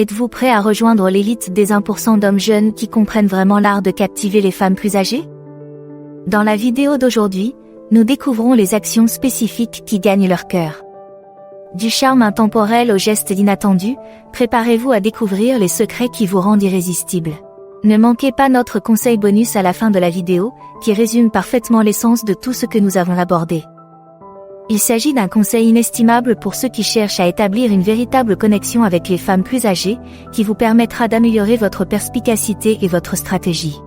Êtes-vous prêt à rejoindre l'élite des 1% d'hommes jeunes qui comprennent vraiment l'art de captiver les femmes plus âgées? Dans la vidéo d'aujourd'hui, nous découvrons les actions spécifiques qui gagnent leur cœur. Du charme intemporel aux gestes inattendus, préparez-vous à découvrir les secrets qui vous rendent irrésistibles. Ne manquez pas notre conseil bonus à la fin de la vidéo, qui résume parfaitement l'essence de tout ce que nous avons abordé. Il s'agit d'un conseil inestimable pour ceux qui cherchent à établir une véritable connexion avec les femmes plus âgées, qui vous permettra d'améliorer votre perspicacité et votre stratégie.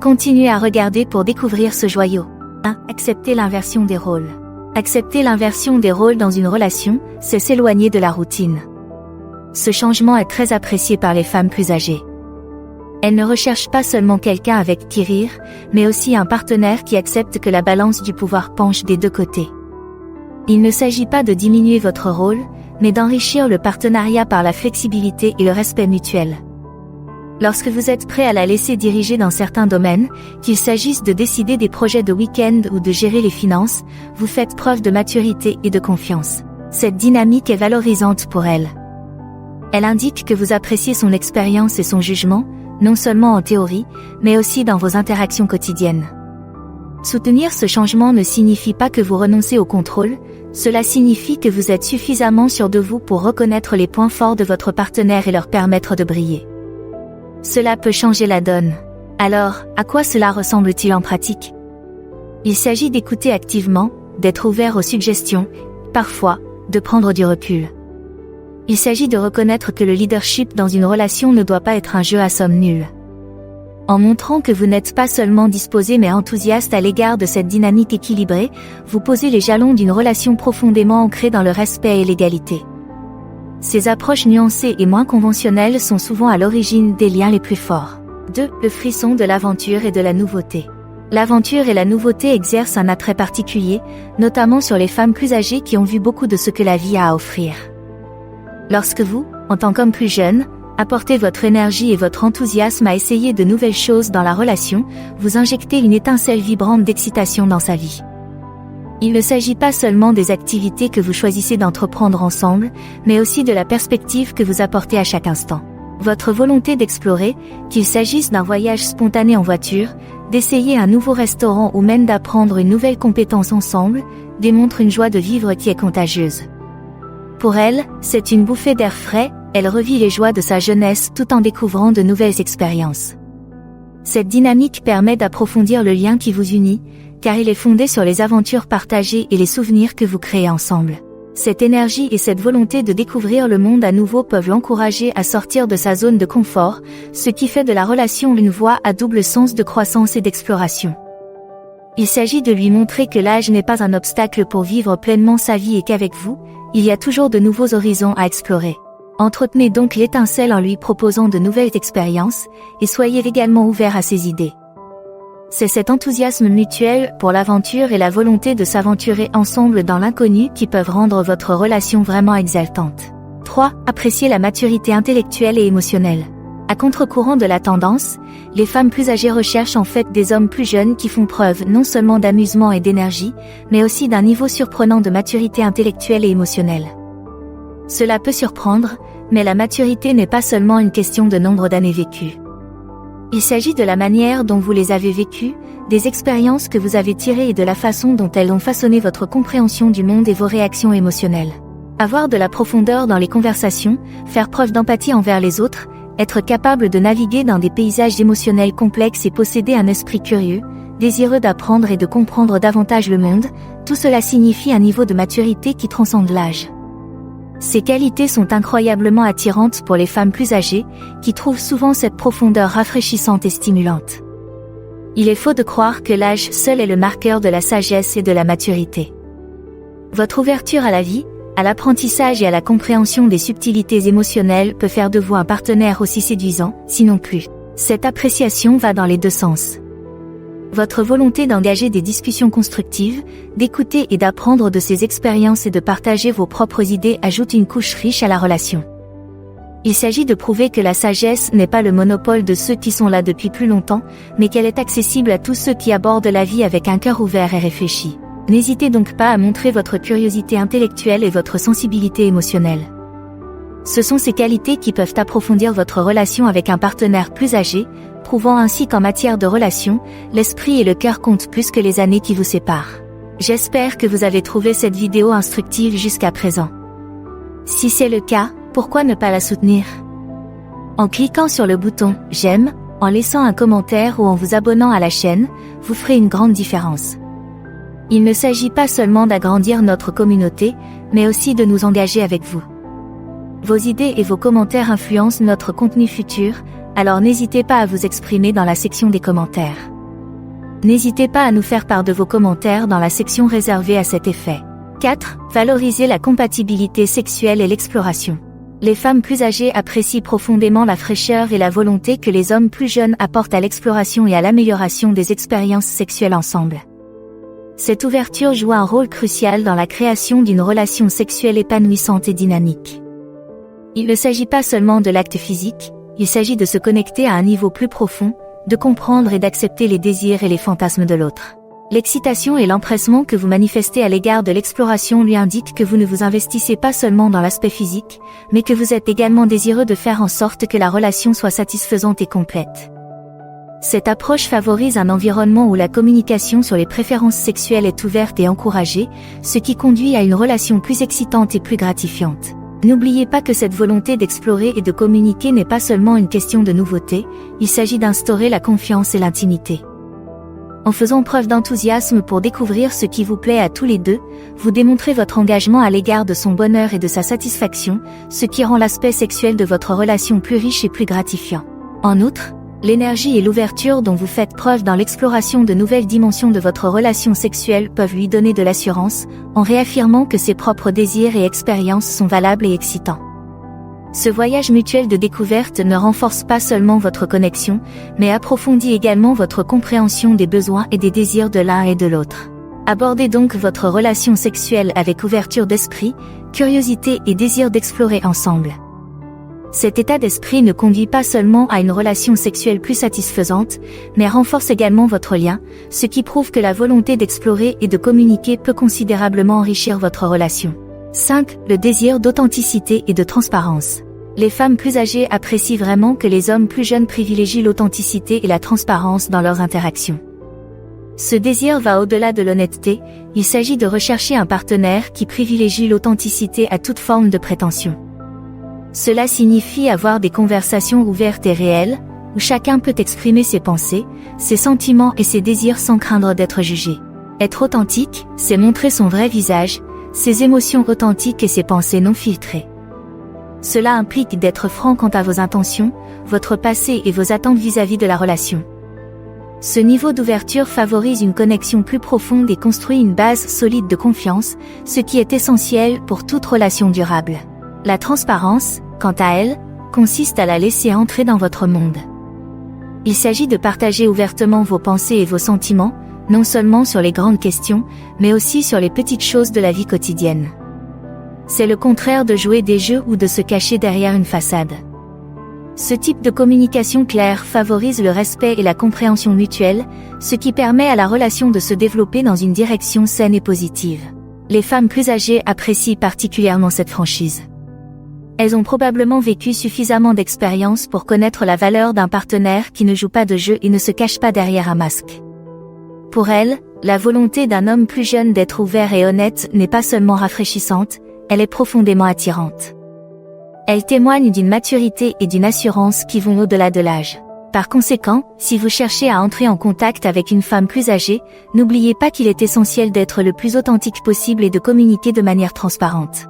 Continuez à regarder pour découvrir ce joyau. 1. Accepter l'inversion des rôles. Accepter l'inversion des rôles dans une relation, c'est s'éloigner de la routine. Ce changement est très apprécié par les femmes plus âgées. Elles ne recherchent pas seulement quelqu'un avec qui rire, mais aussi un partenaire qui accepte que la balance du pouvoir penche des deux côtés. Il ne s'agit pas de diminuer votre rôle, mais d'enrichir le partenariat par la flexibilité et le respect mutuel. Lorsque vous êtes prêt à la laisser diriger dans certains domaines, qu'il s'agisse de décider des projets de week-end ou de gérer les finances, vous faites preuve de maturité et de confiance. Cette dynamique est valorisante pour elle. Elle indique que vous appréciez son expérience et son jugement, non seulement en théorie, mais aussi dans vos interactions quotidiennes. Soutenir ce changement ne signifie pas que vous renoncez au contrôle, cela signifie que vous êtes suffisamment sûr de vous pour reconnaître les points forts de votre partenaire et leur permettre de briller. Cela peut changer la donne. Alors, à quoi cela ressemble-t-il en pratique? Il s'agit d'écouter activement, d'être ouvert aux suggestions, parfois, de prendre du recul. Il s'agit de reconnaître que le leadership dans une relation ne doit pas être un jeu à somme nulle. En montrant que vous n'êtes pas seulement disposé mais enthousiaste à l'égard de cette dynamique équilibrée, vous posez les jalons d'une relation profondément ancrée dans le respect et l'égalité. Ces approches nuancées et moins conventionnelles sont souvent à l'origine des liens les plus forts. 2. Le frisson de l'aventure et de la nouveauté. L'aventure et la nouveauté exercent un attrait particulier, notamment sur les femmes plus âgées qui ont vu beaucoup de ce que la vie a à offrir. Lorsque vous, en tant qu'homme plus jeune, apportez votre énergie et votre enthousiasme à essayer de nouvelles choses dans la relation, vous injectez une étincelle vibrante d'excitation dans sa vie. Il ne s'agit pas seulement des activités que vous choisissez d'entreprendre ensemble, mais aussi de la perspective que vous apportez à chaque instant. Votre volonté d'explorer, qu'il s'agisse d'un voyage spontané en voiture, d'essayer un nouveau restaurant ou même d'apprendre une nouvelle compétence ensemble, démontre une joie de vivre qui est contagieuse. Pour elle, c'est une bouffée d'air frais, elle revit les joies de sa jeunesse tout en découvrant de nouvelles expériences. Cette dynamique permet d'approfondir le lien qui vous unit, car il est fondé sur les aventures partagées et les souvenirs que vous créez ensemble. Cette énergie et cette volonté de découvrir le monde à nouveau peuvent l'encourager à sortir de sa zone de confort, ce qui fait de la relation une voie à double sens de croissance et d'exploration. Il s'agit de lui montrer que l'âge n'est pas un obstacle pour vivre pleinement sa vie et qu'avec vous, il y a toujours de nouveaux horizons à explorer. Entretenez donc l'étincelle en lui proposant de nouvelles expériences, et soyez également ouvert à ses idées. C'est cet enthousiasme mutuel pour l'aventure et la volonté de s'aventurer ensemble dans l'inconnu qui peuvent rendre votre relation vraiment exaltante. 3. Apprécier la maturité intellectuelle et émotionnelle. À contre-courant de la tendance, les femmes plus âgées recherchent en fait des hommes plus jeunes qui font preuve non seulement d'amusement et d'énergie, mais aussi d'un niveau surprenant de maturité intellectuelle et émotionnelle. Cela peut surprendre, mais la maturité n'est pas seulement une question de nombre d'années vécues. Il s'agit de la manière dont vous les avez vécues, des expériences que vous avez tirées et de la façon dont elles ont façonné votre compréhension du monde et vos réactions émotionnelles. Avoir de la profondeur dans les conversations, faire preuve d'empathie envers les autres, être capable de naviguer dans des paysages émotionnels complexes et posséder un esprit curieux, désireux d'apprendre et de comprendre davantage le monde, tout cela signifie un niveau de maturité qui transcende l'âge. Ces qualités sont incroyablement attirantes pour les femmes plus âgées, qui trouvent souvent cette profondeur rafraîchissante et stimulante. Il est faux de croire que l'âge seul est le marqueur de la sagesse et de la maturité. Votre ouverture à la vie, à l'apprentissage et à la compréhension des subtilités émotionnelles peut faire de vous un partenaire aussi séduisant, sinon plus. Cette appréciation va dans les deux sens. Votre volonté d'engager des discussions constructives, d'écouter et d'apprendre de ces expériences et de partager vos propres idées ajoute une couche riche à la relation. Il s'agit de prouver que la sagesse n'est pas le monopole de ceux qui sont là depuis plus longtemps, mais qu'elle est accessible à tous ceux qui abordent la vie avec un cœur ouvert et réfléchi. N'hésitez donc pas à montrer votre curiosité intellectuelle et votre sensibilité émotionnelle. Ce sont ces qualités qui peuvent approfondir votre relation avec un partenaire plus âgé, prouvant ainsi qu'en matière de relation, l'esprit et le cœur comptent plus que les années qui vous séparent. J'espère que vous avez trouvé cette vidéo instructive jusqu'à présent. Si c'est le cas, pourquoi ne pas la soutenir? En cliquant sur le bouton « J'aime », en laissant un commentaire ou en vous abonnant à la chaîne, vous ferez une grande différence. Il ne s'agit pas seulement d'agrandir notre communauté, mais aussi de nous engager avec vous. Vos idées et vos commentaires influencent notre contenu futur, alors n'hésitez pas à vous exprimer dans la section des commentaires. N'hésitez pas à nous faire part de vos commentaires dans la section réservée à cet effet. 4. Valoriser la compatibilité sexuelle et l'exploration. Les femmes plus âgées apprécient profondément la fraîcheur et la volonté que les hommes plus jeunes apportent à l'exploration et à l'amélioration des expériences sexuelles ensemble. Cette ouverture joue un rôle crucial dans la création d'une relation sexuelle épanouissante et dynamique. Il ne s'agit pas seulement de l'acte physique, il s'agit de se connecter à un niveau plus profond, de comprendre et d'accepter les désirs et les fantasmes de l'autre. L'excitation et l'empressement que vous manifestez à l'égard de l'exploration lui indiquent que vous ne vous investissez pas seulement dans l'aspect physique, mais que vous êtes également désireux de faire en sorte que la relation soit satisfaisante et complète. Cette approche favorise un environnement où la communication sur les préférences sexuelles est ouverte et encouragée, ce qui conduit à une relation plus excitante et plus gratifiante. N'oubliez pas que cette volonté d'explorer et de communiquer n'est pas seulement une question de nouveauté, il s'agit d'instaurer la confiance et l'intimité. En faisant preuve d'enthousiasme pour découvrir ce qui vous plaît à tous les deux, vous démontrez votre engagement à l'égard de son bonheur et de sa satisfaction, ce qui rend l'aspect sexuel de votre relation plus riche et plus gratifiant. En outre, l'énergie et l'ouverture dont vous faites preuve dans l'exploration de nouvelles dimensions de votre relation sexuelle peuvent lui donner de l'assurance, en réaffirmant que ses propres désirs et expériences sont valables et excitants. Ce voyage mutuel de découverte ne renforce pas seulement votre connexion, mais approfondit également votre compréhension des besoins et des désirs de l'un et de l'autre. Abordez donc votre relation sexuelle avec ouverture d'esprit, curiosité et désir d'explorer ensemble. Cet état d'esprit ne conduit pas seulement à une relation sexuelle plus satisfaisante, mais renforce également votre lien, ce qui prouve que la volonté d'explorer et de communiquer peut considérablement enrichir votre relation. 5. Le désir d'authenticité et de transparence. Les femmes plus âgées apprécient vraiment que les hommes plus jeunes privilégient l'authenticité et la transparence dans leurs interactions. Ce désir va au-delà de l'honnêteté, il s'agit de rechercher un partenaire qui privilégie l'authenticité à toute forme de prétention. Cela signifie avoir des conversations ouvertes et réelles, où chacun peut exprimer ses pensées, ses sentiments et ses désirs sans craindre d'être jugé. Être authentique, c'est montrer son vrai visage, ses émotions authentiques et ses pensées non filtrées. Cela implique d'être franc quant à vos intentions, votre passé et vos attentes vis-à-vis de la relation. Ce niveau d'ouverture favorise une connexion plus profonde et construit une base solide de confiance, ce qui est essentiel pour toute relation durable. La transparence, quant à elle, consiste à la laisser entrer dans votre monde. Il s'agit de partager ouvertement vos pensées et vos sentiments, non seulement sur les grandes questions, mais aussi sur les petites choses de la vie quotidienne. C'est le contraire de jouer des jeux ou de se cacher derrière une façade. Ce type de communication claire favorise le respect et la compréhension mutuelle, ce qui permet à la relation de se développer dans une direction saine et positive. Les femmes plus âgées apprécient particulièrement cette franchise. Elles ont probablement vécu suffisamment d'expérience pour connaître la valeur d'un partenaire qui ne joue pas de jeu et ne se cache pas derrière un masque. Pour elles, la volonté d'un homme plus jeune d'être ouvert et honnête n'est pas seulement rafraîchissante, elle est profondément attirante. Elle témoigne d'une maturité et d'une assurance qui vont au-delà de l'âge. Par conséquent, si vous cherchez à entrer en contact avec une femme plus âgée, n'oubliez pas qu'il est essentiel d'être le plus authentique possible et de communiquer de manière transparente.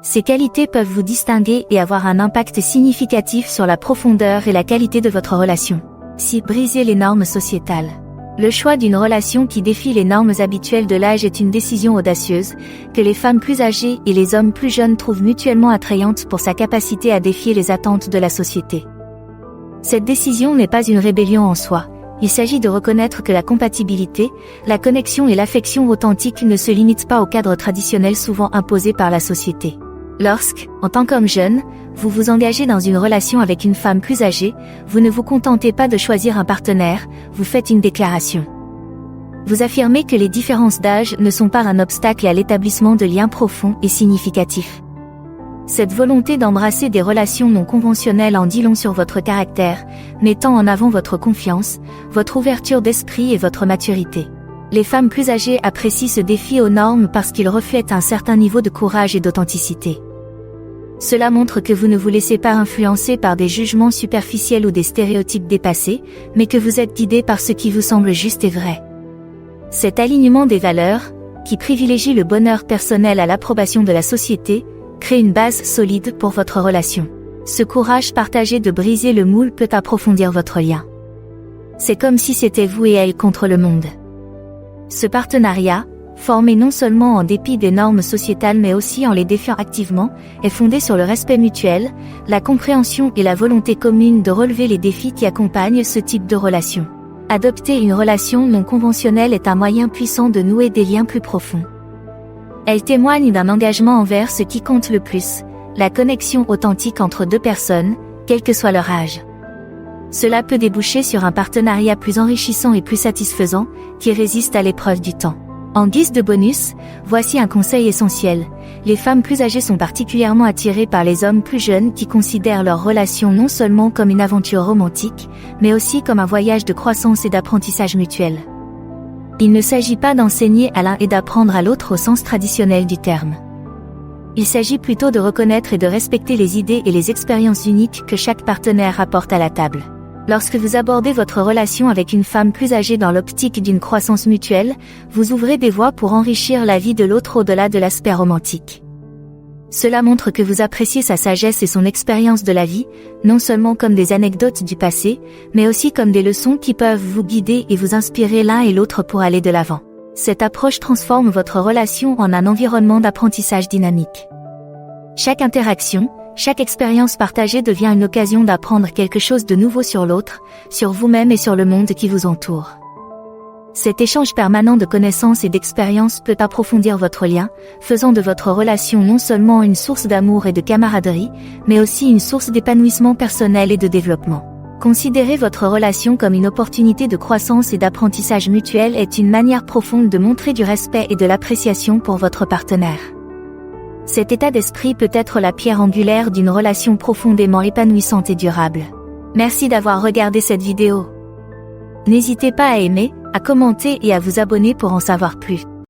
Ces qualités peuvent vous distinguer et avoir un impact significatif sur la profondeur et la qualité de votre relation. 6. Briser les normes sociétales. Le choix d'une relation qui défie les normes habituelles de l'âge est une décision audacieuse, que les femmes plus âgées et les hommes plus jeunes trouvent mutuellement attrayante pour sa capacité à défier les attentes de la société. Cette décision n'est pas une rébellion en soi, il s'agit de reconnaître que la compatibilité, la connexion et l'affection authentique ne se limitent pas au cadre traditionnel souvent imposé par la société. Lorsque, en tant qu'homme jeune, vous vous engagez dans une relation avec une femme plus âgée, vous ne vous contentez pas de choisir un partenaire, vous faites une déclaration. Vous affirmez que les différences d'âge ne sont pas un obstacle à l'établissement de liens profonds et significatifs. Cette volonté d'embrasser des relations non conventionnelles en dit long sur votre caractère, mettant en avant votre confiance, votre ouverture d'esprit et votre maturité. Les femmes plus âgées apprécient ce défi aux normes parce qu'il reflète un certain niveau de courage et d'authenticité. Cela montre que vous ne vous laissez pas influencer par des jugements superficiels ou des stéréotypes dépassés, mais que vous êtes guidé par ce qui vous semble juste et vrai. Cet alignement des valeurs, qui privilégie le bonheur personnel à l'approbation de la société, crée une base solide pour votre relation. Ce courage partagé de briser le moule peut approfondir votre lien. C'est comme si c'était vous et elle contre le monde. Ce partenariat, formé non seulement en dépit des normes sociétales mais aussi en les défiant activement, est fondé sur le respect mutuel, la compréhension et la volonté commune de relever les défis qui accompagnent ce type de relation. Adopter une relation non conventionnelle est un moyen puissant de nouer des liens plus profonds. Elle témoigne d'un engagement envers ce qui compte le plus, la connexion authentique entre deux personnes, quel que soit leur âge. Cela peut déboucher sur un partenariat plus enrichissant et plus satisfaisant, qui résiste à l'épreuve du temps. En guise de bonus, voici un conseil essentiel. Les femmes plus âgées sont particulièrement attirées par les hommes plus jeunes qui considèrent leur relation non seulement comme une aventure romantique, mais aussi comme un voyage de croissance et d'apprentissage mutuel. Il ne s'agit pas d'enseigner à l'un et d'apprendre à l'autre au sens traditionnel du terme. Il s'agit plutôt de reconnaître et de respecter les idées et les expériences uniques que chaque partenaire apporte à la table. Lorsque vous abordez votre relation avec une femme plus âgée dans l'optique d'une croissance mutuelle, vous ouvrez des voies pour enrichir la vie de l'autre au-delà de l'aspect romantique. Cela montre que vous appréciez sa sagesse et son expérience de la vie, non seulement comme des anecdotes du passé, mais aussi comme des leçons qui peuvent vous guider et vous inspirer l'un et l'autre pour aller de l'avant. Cette approche transforme votre relation en un environnement d'apprentissage dynamique. Chaque interaction, chaque expérience partagée devient une occasion d'apprendre quelque chose de nouveau sur l'autre, sur vous-même et sur le monde qui vous entoure. Cet échange permanent de connaissances et d'expériences peut approfondir votre lien, faisant de votre relation non seulement une source d'amour et de camaraderie, mais aussi une source d'épanouissement personnel et de développement. Considérer votre relation comme une opportunité de croissance et d'apprentissage mutuel est une manière profonde de montrer du respect et de l'appréciation pour votre partenaire. Cet état d'esprit peut être la pierre angulaire d'une relation profondément épanouissante et durable. Merci d'avoir regardé cette vidéo. N'hésitez pas à aimer, à commenter et à vous abonner pour en savoir plus.